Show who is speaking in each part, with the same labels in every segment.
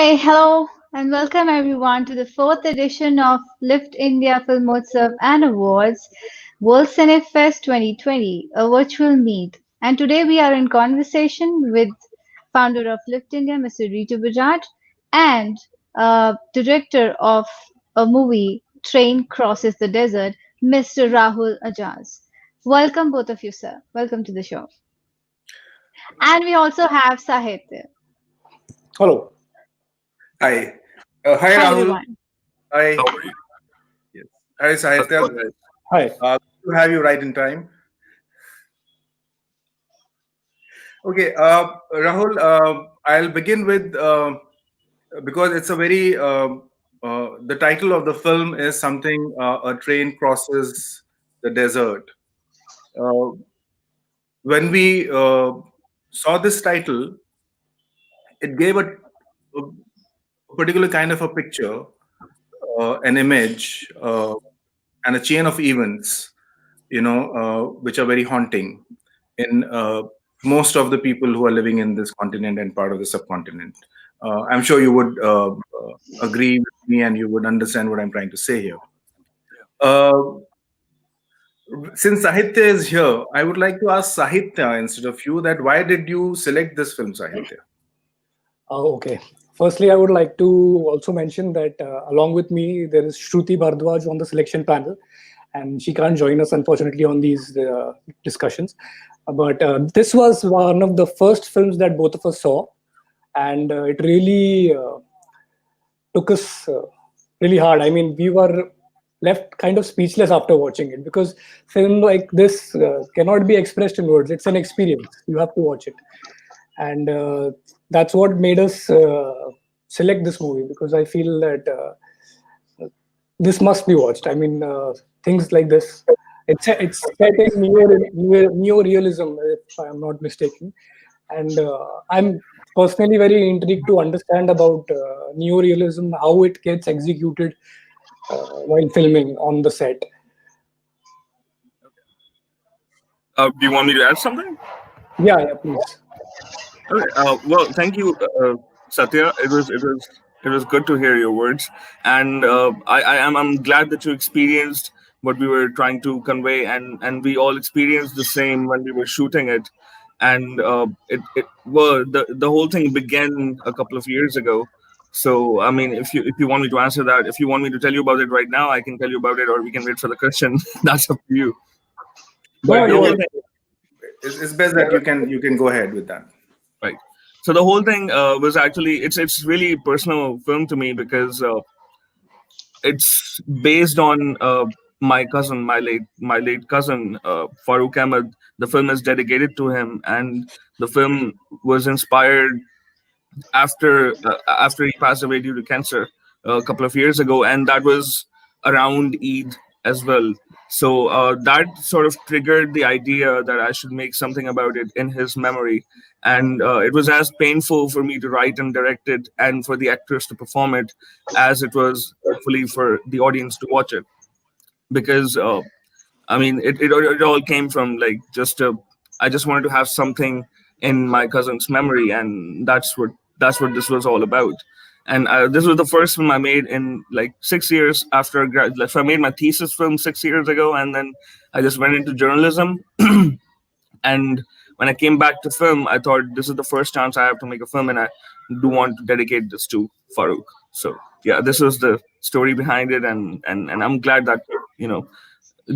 Speaker 1: Hey, hello, and welcome everyone to the fourth edition of Lifft India Filmotsav and Awards World Cine Fest 2020, a virtual meet. And today we are in conversation with founder of Lifft India, Mr. Riju Bajaj, and director of a movie, Train Crosses the Desert, Mr. Rahul Aijaz. Welcome both of you, sir. Welcome to the show. And we also have Sahitya.
Speaker 2: Hello.
Speaker 3: Hi. Hi,
Speaker 1: Hi,
Speaker 3: Rahul.
Speaker 1: everyone.
Speaker 3: Hi. Yes. Hi, Sahitya.
Speaker 2: Hi.
Speaker 3: Good to have you right in time. Okay, Rahul, I'll begin with, because it's a very, the title of the film is something, a train crosses the desert. When we saw this title, it gave a particular kind of a picture, an image, and a chain of events, which are very haunting in most of the people who are living in this continent and part of the subcontinent. I'm sure you would agree with me and you would understand what I'm trying to say here. Since Sahitya is here, I would like to ask Sahitya instead of you that why did you select this film, Sahitya?
Speaker 2: Okay. Firstly, I would like to also mention that along with me, there is Shruti Bhardwaj on the selection panel, and she can't join us, unfortunately, on these discussions. But this was one of the first films that both of us saw, and it really took us really hard. I mean, we were left kind of speechless after watching it because film like this cannot be expressed in words. It's an experience. You have to watch it, and that's what made us select this movie, because I feel that this must be watched. I mean, things like this. It's set in neo-realism, if I'm not mistaken, and I'm personally very intrigued to understand about neo-realism, how it gets executed while filming on the set.
Speaker 4: Do you want me to add something?
Speaker 2: Yeah, please.
Speaker 4: Okay. Well, thank you, Satya. It was good to hear your words, and I'm glad that you experienced what we were trying to convey, and we all experienced the same when we were shooting it, and the whole thing began a couple of years ago. So I mean, if you want me to answer that, if you want me to tell you about it right now, I can tell you about it, or we can wait for the question. That's up to you. But the whole thing,
Speaker 3: it's best that you can go ahead with that.
Speaker 4: right. So the whole thing was actually it's really personal film to me because it's based on my cousin, my late cousin Farooq Ahmed. The film is dedicated to him, and the film was inspired after he passed away due to cancer a couple of years ago, and that was around Eid as well. So that sort of triggered the idea that I should make something about it in his memory, and it was as painful for me to write and direct it, and for the actors to perform it, as it was hopefully for the audience to watch it, because I mean, it all came from like I just wanted to have something in my cousin's memory, and that's what this was all about. And this was the first film I made in like 6 years after like, so I made my thesis film 6 years ago, and then I just went into journalism. And when I came back to film, I thought this is the first chance I have to make a film, and I do want to dedicate this to Farooq. So yeah, this was the story behind it, and I'm glad that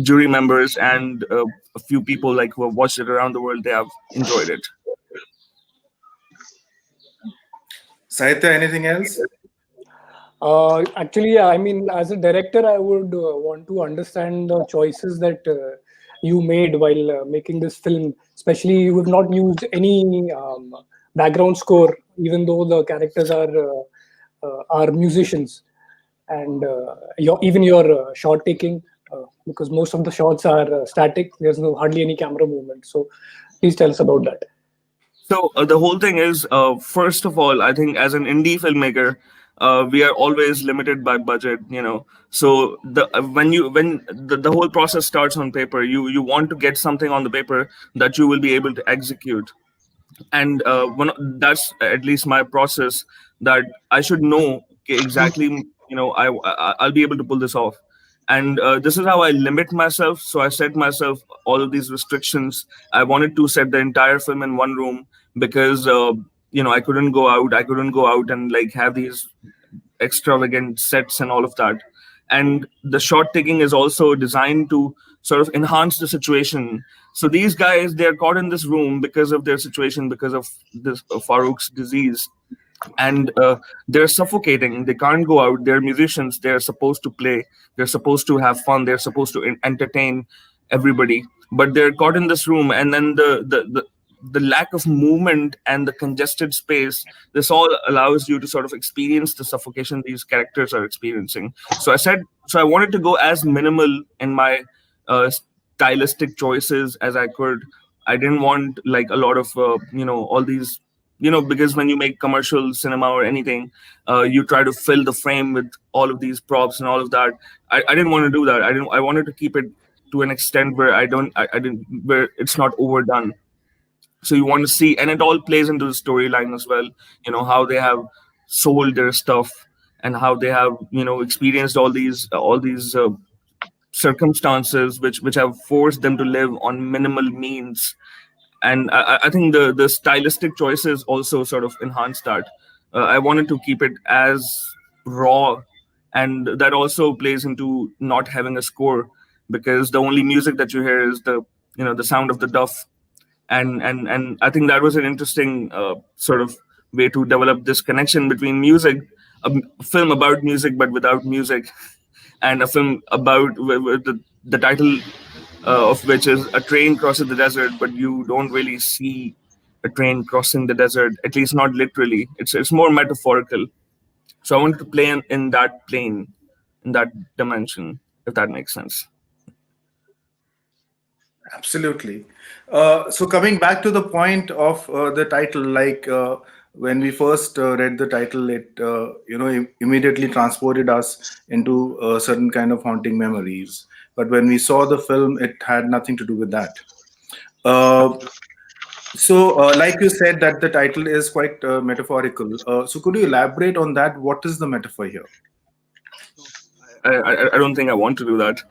Speaker 4: jury members and a few people like who have watched it around the world, they have enjoyed it.
Speaker 3: Sahitya, anything else?
Speaker 2: Actually, yeah, I mean, as a director, I would want to understand the choices that you made while making this film. Especially, you have not used any background score, even though the characters are musicians, and even your shot taking, because most of the shots are static. There's hardly any camera movement. So, please tell us about that.
Speaker 4: So the whole thing is, first of all, I think as an indie filmmaker, we are always limited by budget. So the whole process starts on paper. You want to get something on the paper that you will be able to execute, and that's at least my process. that I should know, okay, exactly, I'll be able to pull this off. And this is how I limit myself. So I set myself all of these restrictions. I wanted to set the entire film in one room because I couldn't go out. I couldn't go out and like have these extravagant sets and all of that. And the shot taking is also designed to sort of enhance the situation. So these guys, they're caught in this room because of their situation, because of this Farouk's disease, and they're suffocating. They can't go out. They're musicians. They're supposed to play. They're supposed to have fun. They're supposed to entertain everybody, but they're caught in this room. And then the lack of movement and the congested space, this all allows you to sort of experience the suffocation these characters are experiencing. So I wanted to go as minimal in my stylistic choices as I could. I didn't want like a lot of all these, because when you make commercial cinema or anything, you try to fill the frame with all of these props and all of that. I didn't want to do that. I wanted to keep it to an extent where I didn't, where it's not overdone. So you want to see, and it all plays into the storyline as well, how they have sold their stuff, and how they have experienced all these circumstances which have forced them to live on minimal means. And I think the stylistic choices also sort of enhance that. I wanted to keep it as raw, and that also plays into not having a score, because the only music that you hear is the sound of the duff. And I think that was an interesting sort of way to develop this connection between music, a film about music but without music, and a film about the title of which is A Train Crosses the Desert, but you don't really see a train crossing the desert, at least not literally. It's more metaphorical. So I wanted to play in that plane, in that dimension, if that makes sense.
Speaker 3: Absolutely. So coming back to the point of the title, like when we first read the title, it immediately transported us into certain kind of haunting memories. But when we saw the film, it had nothing to do with that. Uh, like you said, that the title is quite metaphorical. So could you elaborate on that? What is the metaphor here?
Speaker 4: I don't think I want to do that.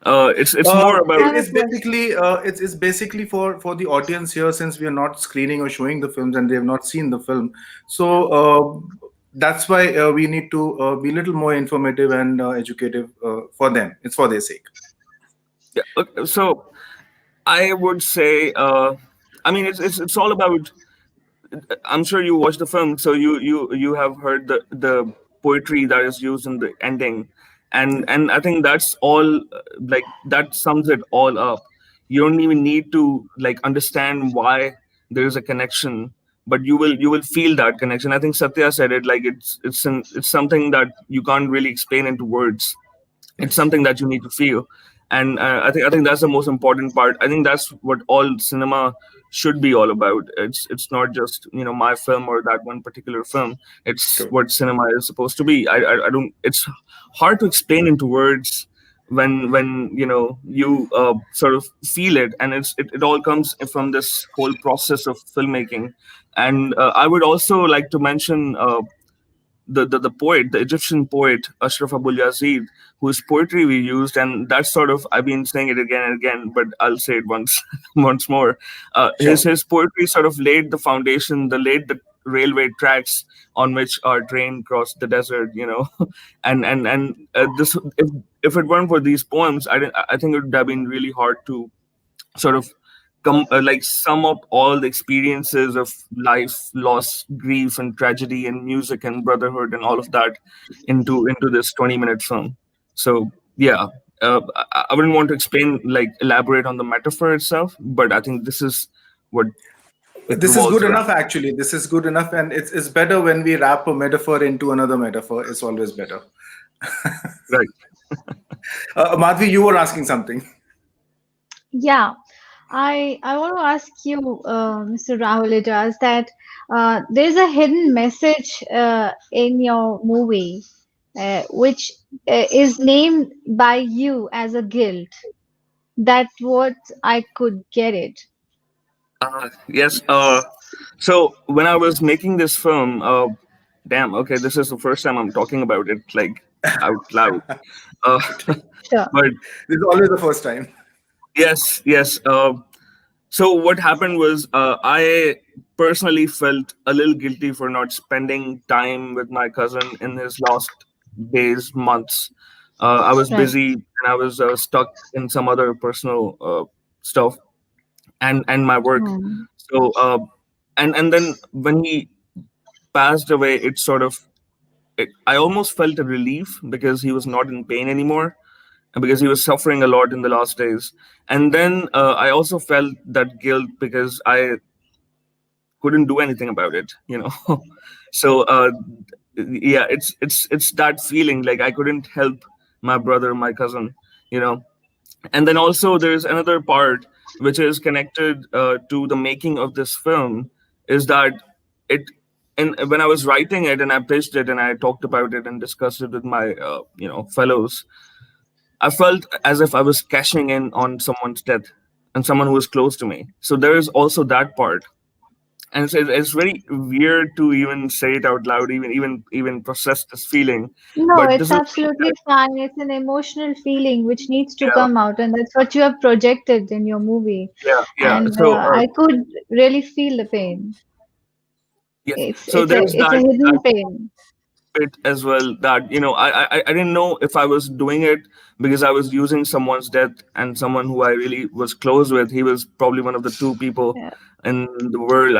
Speaker 4: It's more about.
Speaker 3: It's basically it's basically for the audience here, since we are not screening or showing the films and they have not seen the film. So that's why we need to be a little more informative and educative for them. It's for their sake.
Speaker 4: Yeah, okay, so I would say, I mean, it's all about. I'm sure you watched the film, so you have heard the poetry that is used in the ending, and I think that's all. Like that sums it all up. You don't even need to like understand why there is a connection, but you will feel that connection. I think Satya said it, like it's something that you can't really explain into words. It's something that you need to feel. And I think that's the most important part. I think that's what all cinema should be all about. It's not just my film or that one particular film. It's
Speaker 3: True.
Speaker 4: what cinema is supposed to be. I don't, it's hard to explain into words when you sort of feel it. And it all comes from this whole process of filmmaking. And I would also like to mention the poet, the Egyptian poet Ashraf Abul Yazid, whose poetry we used, and that's sort of, I've been saying it again and again, but I'll say it once once more.
Speaker 3: Sure.
Speaker 4: His poetry sort of laid the foundation, laid the railway tracks on which our train crossed the desert, and this, if it weren't for these poems, I think it would have been really hard to sort of like sum up all the experiences of life, loss, grief, and tragedy, and music and brotherhood and all of that into this 20-minute film. So yeah, I wouldn't want to elaborate on the metaphor itself, but I think this is what it
Speaker 3: This is
Speaker 4: revolves
Speaker 3: good
Speaker 4: around.
Speaker 3: enough, actually. This is good enough, and it's better when we wrap a metaphor into another metaphor. It's always better.
Speaker 4: Right.
Speaker 3: Madhvi, you were asking something.
Speaker 1: Yeah, I want to ask you, Mr. Rahul Aijaz, that there's a hidden message in your movie, which is named by you as a guilt. That's what I could get it.
Speaker 4: Yes. So when I was making this film, Damn. Okay, this is the first time I'm talking about it like out loud. Uh,
Speaker 1: Sure.
Speaker 4: but
Speaker 3: This is always the first time.
Speaker 4: yes, yes. So what happened was, I personally felt a little guilty for not spending time with my cousin in his last days, months. I was
Speaker 1: Right.
Speaker 4: busy and I was stuck in some other personal stuff and my work.
Speaker 1: Hmm.
Speaker 4: So and then when he passed away, I almost felt a relief because he was not in pain anymore and because he was suffering a lot in the last days. And then I also felt that guilt because I couldn't do anything about it, you know. So yeah, it's that feeling like I couldn't help my brother, my cousin, you know. And then also there's another part which is connected to the making of this film, is that it and when I was writing it and I pitched it and I talked about it and discussed it with my fellows, I felt as if I was cashing in on someone's death and someone who was close to me. So there is also that part, and it's very weird to even say it out loud, even process this feeling.
Speaker 1: No,
Speaker 4: But this
Speaker 1: it's
Speaker 4: is
Speaker 1: absolutely fine. It's an emotional feeling which needs to
Speaker 4: yeah,
Speaker 1: come out, and that's what you have projected in your movie.
Speaker 4: yeah.
Speaker 1: And
Speaker 4: So
Speaker 1: I could really feel the pain.
Speaker 4: yes,
Speaker 1: It's
Speaker 4: so
Speaker 1: it's a
Speaker 4: there's
Speaker 1: it's a
Speaker 4: that
Speaker 1: hidden pain.
Speaker 4: bit as well, that I didn't know if I was doing it because I was using someone's death and someone who I really was close with. He was probably one of the two people
Speaker 1: Yeah.
Speaker 4: in the world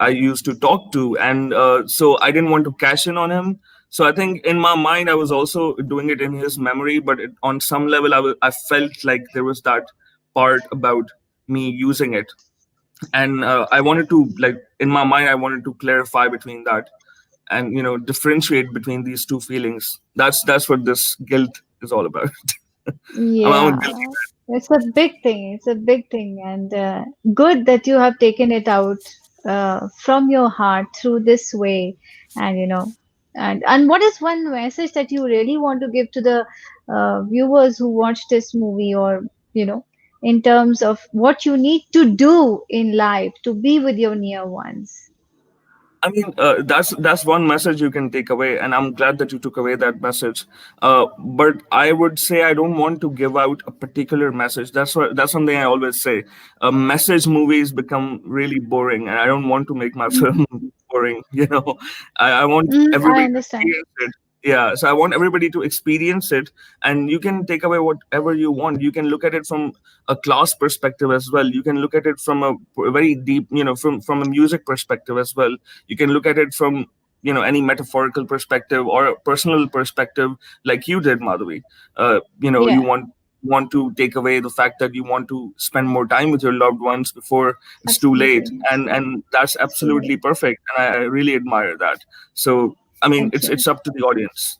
Speaker 4: I used to talk to, and so I didn't want to cash in on him. So I think in my mind I was also doing it in his memory, but on some level I felt like there was that part about me using it, and I wanted to, like, in my mind I wanted to clarify between that and differentiate between these two feelings. That's what this guilt is all about. I'm a guilty.
Speaker 1: Yeah, it's a big thing. It's a big thing, and good that you have taken it out from your heart through this way. And and what is one message that you really want to give to the viewers who watch this movie, or in terms of what you need to do in life to be with your near ones?
Speaker 4: I mean, that's one message you can take away, and I'm glad that you took away that message. But I would say I don't want to give out a particular message. That's something I always say. Message movies become really boring, and I don't want to make my
Speaker 1: Mhm.
Speaker 4: film boring. I want
Speaker 1: I
Speaker 4: everybody to
Speaker 1: understand.
Speaker 4: experience it. Yeah, so I want everybody to experience it, and you can take away whatever you want. You can look at it from a class perspective as well. You can look at it from a very deep, from a music perspective as well. You can look at it from any metaphorical perspective or a personal perspective, like you did, Madhavi. You
Speaker 1: Yeah,
Speaker 4: want to take away the fact that you want to spend more time with your loved ones before it's too late,
Speaker 1: absolutely.
Speaker 4: and that's
Speaker 1: Absolutely.
Speaker 4: absolutely perfect, and I really admire that. So I mean,
Speaker 1: Thank you.
Speaker 4: it's up to the audience.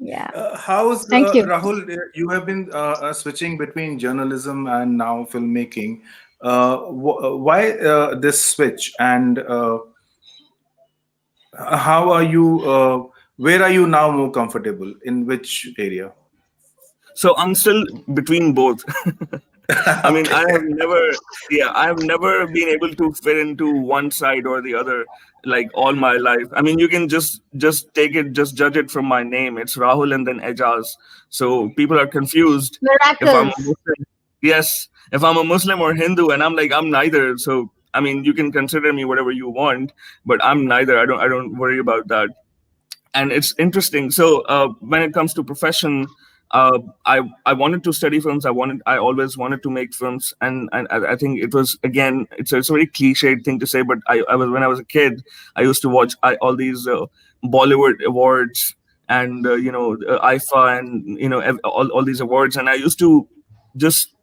Speaker 1: Yeah.
Speaker 3: How's
Speaker 1: Thank you.
Speaker 3: Rahul? You have been switching between journalism and now filmmaking. Why this switch? And how are you? Where are you now more comfortable? In which area?
Speaker 4: So I'm still between both. I mean,
Speaker 3: Okay.
Speaker 4: I have never been able to fit into one side or the other like all my life. I mean, you can just take it, just judge it from my name. It's Rahul and then Aijaz. So people are confused if I'm a
Speaker 1: Miracles.
Speaker 4: Muslim. Yes, if I'm a Muslim or Hindu, and I'm like, I'm neither. So I mean, you can consider me whatever you want, but I'm neither. I don't worry about that. And it's interesting. So when it comes to profession, uh, I wanted to study films. I always wanted to make films, and I think it was, again, it's a very cliched thing to say, but I was when I was a kid, I used to watch all these Bollywood awards and IFA and all these awards, and I used to just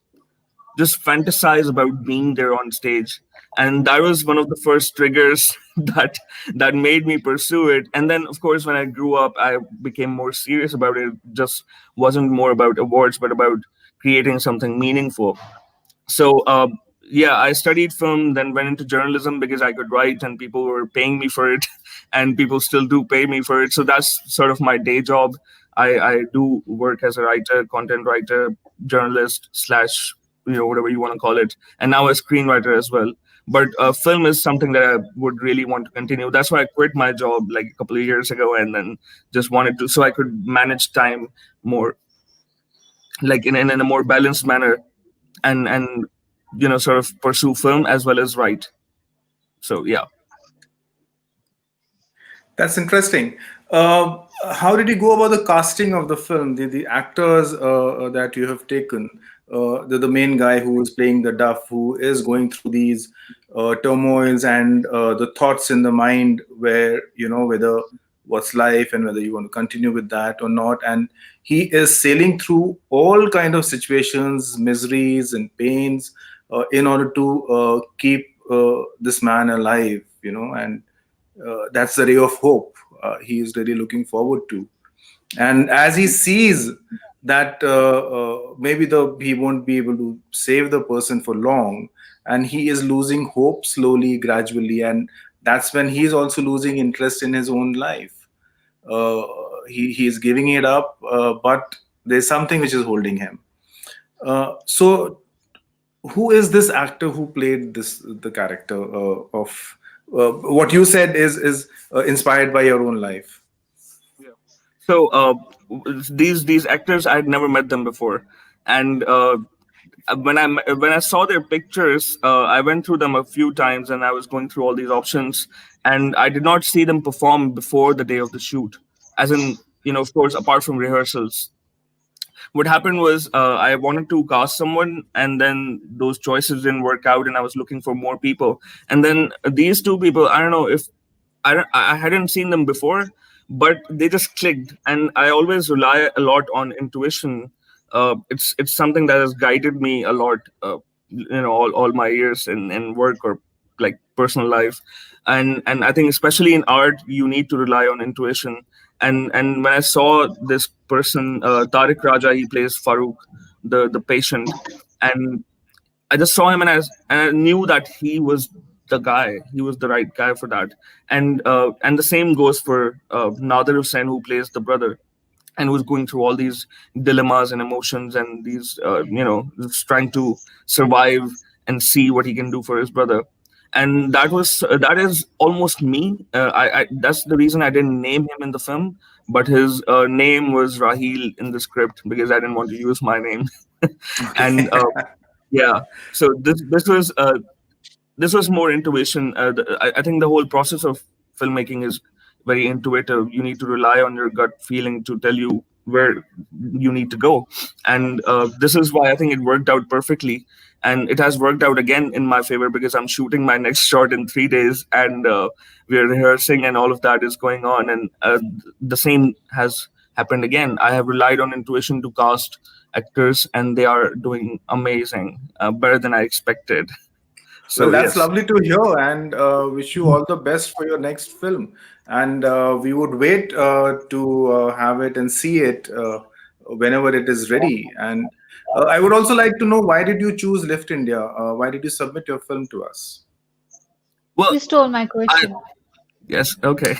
Speaker 4: just fantasize about being there on stage, and that was one of the first triggers that made me pursue it. And then of course when I grew up, I became more serious about it. It just wasn't more about awards but about creating something meaningful. So yeah, I studied film, then went into journalism because I could write and people were paying me for it, and people still do pay me for it. So that's sort of my day job. I do work as a writer, content writer, journalist slash whatever you want to call it, and now a screenwriter as well. But film is something that I would really want to continue. That's why I quit my job like a couple of years ago, and then just wanted to, so I could manage time more, like in a more balanced manner, and sort of pursue film as well as write. So yeah.
Speaker 3: That's interesting. How did you go about the casting of the film? The actors that you have taken, the main guy who is playing the Duff, who is going through these turmoils and the thoughts in the mind, where whether what's life and whether you want to continue with that or not, and he is sailing through all kind of situations, miseries and pains, in order to keep this man alive, and that's the ray of hope he is really looking forward to. And as he sees that maybe he won't be able to save the person for long, and he is losing hope slowly, gradually, and that's when he is also losing interest in his own life. Uh, he is giving it up, but there's something which is holding him. So who is this actor who played the character of what you said is inspired by your own life?
Speaker 4: So these actors, I had never met them before, and when I saw their pictures, I went through them a few times, and I was going through all these options, and I did not see them perform before the day of the shoot, as in, of course, apart from rehearsals. What happened was, I wanted to cast someone, and then those choices didn't work out, and I was looking for more people. And then these two people, I don't know if I hadn't seen them before, but they just clicked. And I always rely a lot on intuition. It's something that has guided me a lot, all my years in work or like personal life. And I think especially in art, you need to rely on intuition. And when I saw this person, Tariq Raja, he plays Farouk, the patient, and I just saw him, and I knew that he was the guy. He was the right guy for that. And the same goes for Nader Hussain, who plays the brother, and who's going through all these dilemmas and emotions, and these just trying to survive and see what he can do for his brother. And that is almost me. I That's the reason I didn't name him in the film, but his name was Rahil in the script because I didn't want to use my name.
Speaker 3: Okay.
Speaker 4: And yeah, so this was more intuition. I think the whole process of filmmaking is very intuitive. You need to rely on your gut feeling to tell you where you need to go, and this is why I think it worked out perfectly. And it has worked out again in my favor because I'm shooting my next shot in 3 days, and we're rehearsing, and all of that is going on. And the same has happened again. I have relied on intuition to cast actors, and they are doing amazing, better than I expected.
Speaker 3: Well,
Speaker 4: So
Speaker 3: that's
Speaker 4: yes.
Speaker 3: lovely to hear, and wish you all the best for your next film. And we would wait to have it and see it whenever it is ready. And I would also like to know, why did you choose Lift India? Why did you submit your film to us?
Speaker 4: Well,
Speaker 1: You stole my
Speaker 4: I
Speaker 1: question.
Speaker 4: yes, okay.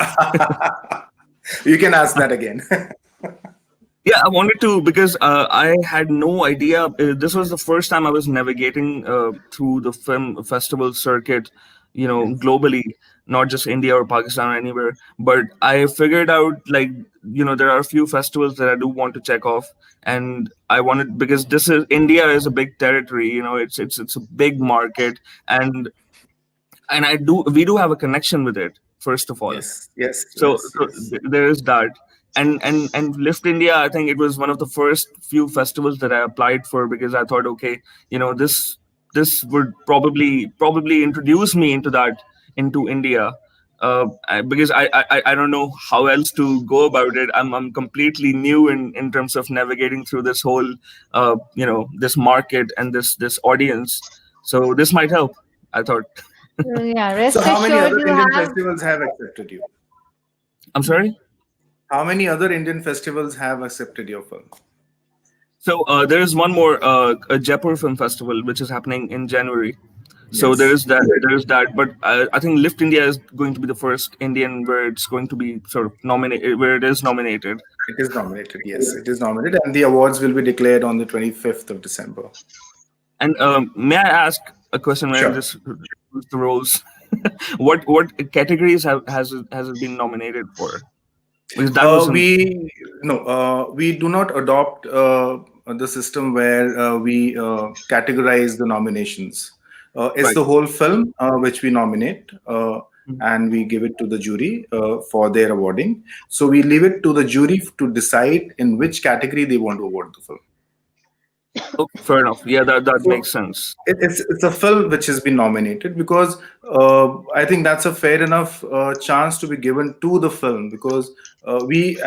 Speaker 3: You can ask that again.
Speaker 4: Yeah, I wanted to because I had no idea. This was the first time I was navigating through the film festival circuit, globally, not just India or Pakistan or anywhere. But I figured out, like, there are a few festivals that I do want to check off, and I wanted, because this is India is a big territory. It's a big market, and we do have a connection with it, first of all.
Speaker 3: Yes, yes,
Speaker 4: so,
Speaker 3: yes,
Speaker 4: so
Speaker 3: yes.
Speaker 4: there is that. And Lift India, I think it was one of the first few festivals that I applied for, because I thought, okay, this would probably introduce me into India. Because I don't know how else to go about it. I'm completely new in terms of navigating through this whole this market and this audience. So this might help, I thought.
Speaker 1: Yeah,
Speaker 3: So,
Speaker 1: rest
Speaker 3: how many
Speaker 1: assured
Speaker 3: other
Speaker 1: you
Speaker 3: Indian
Speaker 1: have.
Speaker 3: festivals have accepted you?
Speaker 4: I'm sorry.
Speaker 3: How many other Indian festivals have accepted your film?
Speaker 4: So there is one more, a Jaipur Film Festival, which is happening in January. So there
Speaker 3: Yes,
Speaker 4: is that. There is that. But I think Lift India is going to be the first Indian where it's going to be sort of nominated, where it is nominated.
Speaker 3: it is nominated. Yes, it is nominated, and the awards will be declared on the 25th of December.
Speaker 4: And may I ask, a question when I
Speaker 3: Sure.
Speaker 4: just choose the roles. What categories has it been nominated for? Because that wasn't
Speaker 3: We no, we do not adopt the system where we categorize the nominations. It's
Speaker 4: right.
Speaker 3: the whole film which we nominate, and we give it to the jury for their awarding. So we leave it to the jury to decide in which category they want to award the film.
Speaker 4: Okay, fair enough. Yeah, that
Speaker 3: So
Speaker 4: makes sense.
Speaker 3: it's a film which has been nominated because I think that's a fair enough chance to be given to the film because we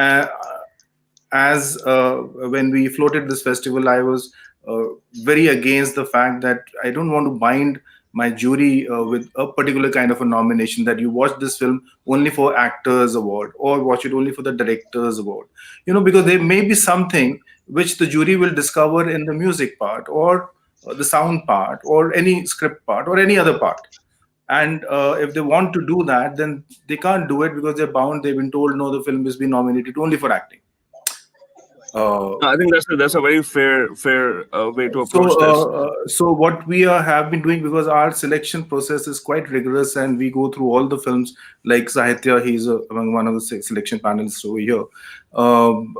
Speaker 3: as when we floated this festival, I was uh, very against the fact that I don't want to bind my jury with a particular kind of a nomination that you watch this film only for actors award or watch it only for the directors award, because there may be something which the jury will discover in the music part or the sound part or any script part or any other part. And if they want to do that, then they can't do it because they're bound. They've been told no, the film has been nominated only for acting. uh,
Speaker 4: No, I think that's a very fair way to
Speaker 3: so
Speaker 4: approach this.
Speaker 3: so what we have been doing, because our selection process is quite rigorous and we go through all the films, like Sahitya, he's among one of the selection panelists over here.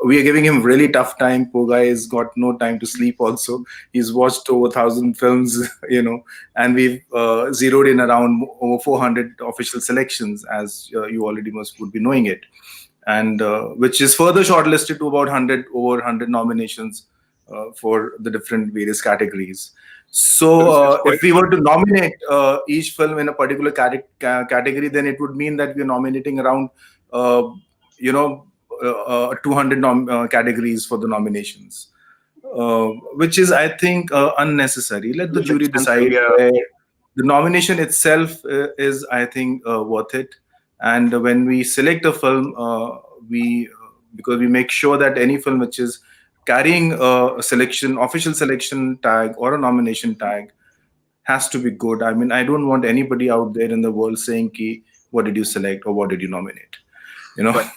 Speaker 3: We are giving him really tough time. Poor guy has got no time to sleep also. He's watched over 1,000 films, and we've zeroed in around over 400 official selections, as you already must would be knowing it, and which is further shortlisted to about 100 over 100 nominations for the different various categories.
Speaker 4: So
Speaker 3: So
Speaker 4: it's quite
Speaker 3: if we were to nominate each film in a particular category, then it would mean that we're nominating around uh, you know 200 categories for the nominations, which is, I think, unnecessary. Let the jury
Speaker 4: expensive.
Speaker 3: decide
Speaker 4: Yeah,
Speaker 3: where the nomination itself is, I think, worth it. And when we select a film, we because we make sure that any film which is carrying a selection, official selection tag or a nomination tag has to be good. I mean, I don't want anybody out there in the world saying, "Ki, what did you select or what did you nominate?" You know,
Speaker 4: right.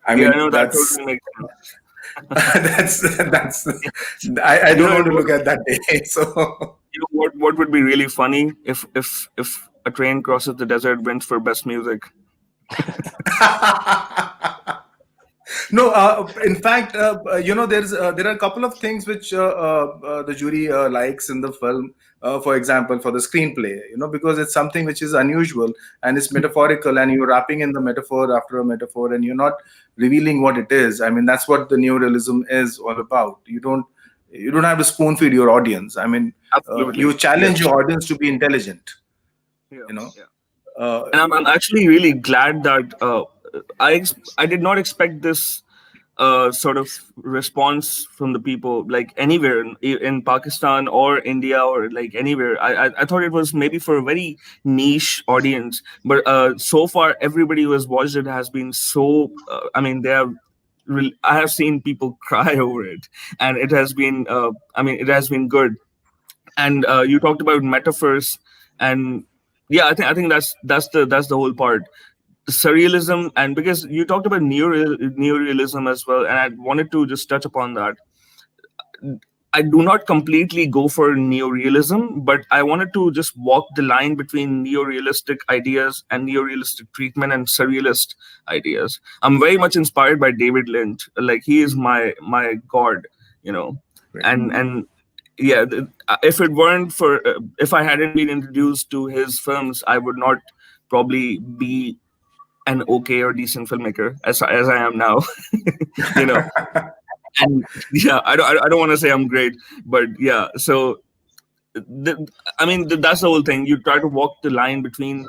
Speaker 3: I
Speaker 4: Yeah, I
Speaker 3: mean,
Speaker 4: know that
Speaker 3: that's
Speaker 4: totally makes sense.
Speaker 3: that's I
Speaker 4: You
Speaker 3: don't
Speaker 4: know,
Speaker 3: want to look at that day. So
Speaker 4: what would be really funny if a train crosses the desert wins for best music.
Speaker 3: no, in fact, there are a couple of things which the jury likes in the film. For example, for the screenplay, because it's something which is unusual and it's metaphorical, and you're wrapping in the metaphor after a metaphor, and you're not revealing what it is. I mean, that's what the neorealism is all about. You don't have to spoon feed your audience. I mean, you
Speaker 4: Absolutely.
Speaker 3: challenge
Speaker 4: Yes.
Speaker 3: your audience to be intelligent.
Speaker 4: Yeah.
Speaker 3: You know,
Speaker 4: Yeah.
Speaker 3: uh,
Speaker 4: And I'm actually really glad that I did not expect this sort of response from the people, like anywhere in Pakistan or India or like anywhere. I thought it was maybe for a very niche audience, but so far everybody who has watched it has been so. I mean, they have. I have seen people cry over it, and it has been. I mean, it has been good. And you talked about metaphors, and yeah, I think that's the whole part, surrealism. And because you talked about neorealism as well, and I wanted to just touch upon that. I do not completely go for neorealism, but I wanted to just walk the line between neorealistic ideas and neorealistic treatment and surrealist ideas. I'm very much inspired by David Lynch. Like, he is my god, you know. And yeah, if it weren't for if I hadn't been introduced to his films, I would not probably be an okay or decent filmmaker as I am now. you know and yeah, I don't want to say I'm great, but yeah. So I mean, that's the whole thing. You try to walk the line between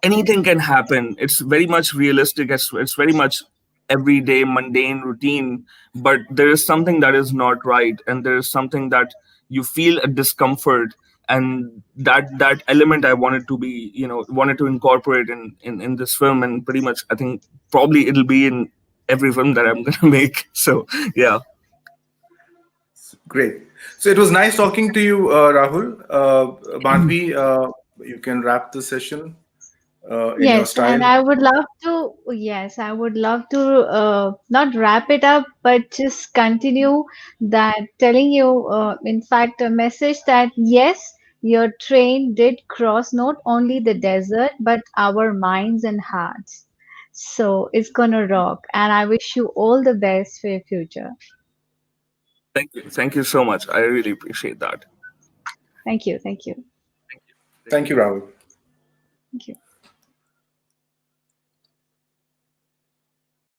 Speaker 4: anything can happen. It's very much realistic. It's very much everyday mundane routine, but there is something that is not right, and there is something that you feel a discomfort, and that element I wanted to be, wanted to incorporate in this film. And pretty much I think probably it'll be in every film that I'm gonna make. So yeah.
Speaker 3: great. So it was nice talking to you, Rahul. Madhavi, you can wrap the session in your
Speaker 1: Yes, and
Speaker 3: style.
Speaker 1: I would love to not wrap it up, but just continue that telling you, in fact, a message that yes, Your train did cross not only the desert but our minds and hearts. So it's gonna rock, and I wish you all the best for your future.
Speaker 4: Thank you so much. I really appreciate that.
Speaker 1: Thank you, thank you,
Speaker 3: Thank you, Rahul.
Speaker 1: thank you.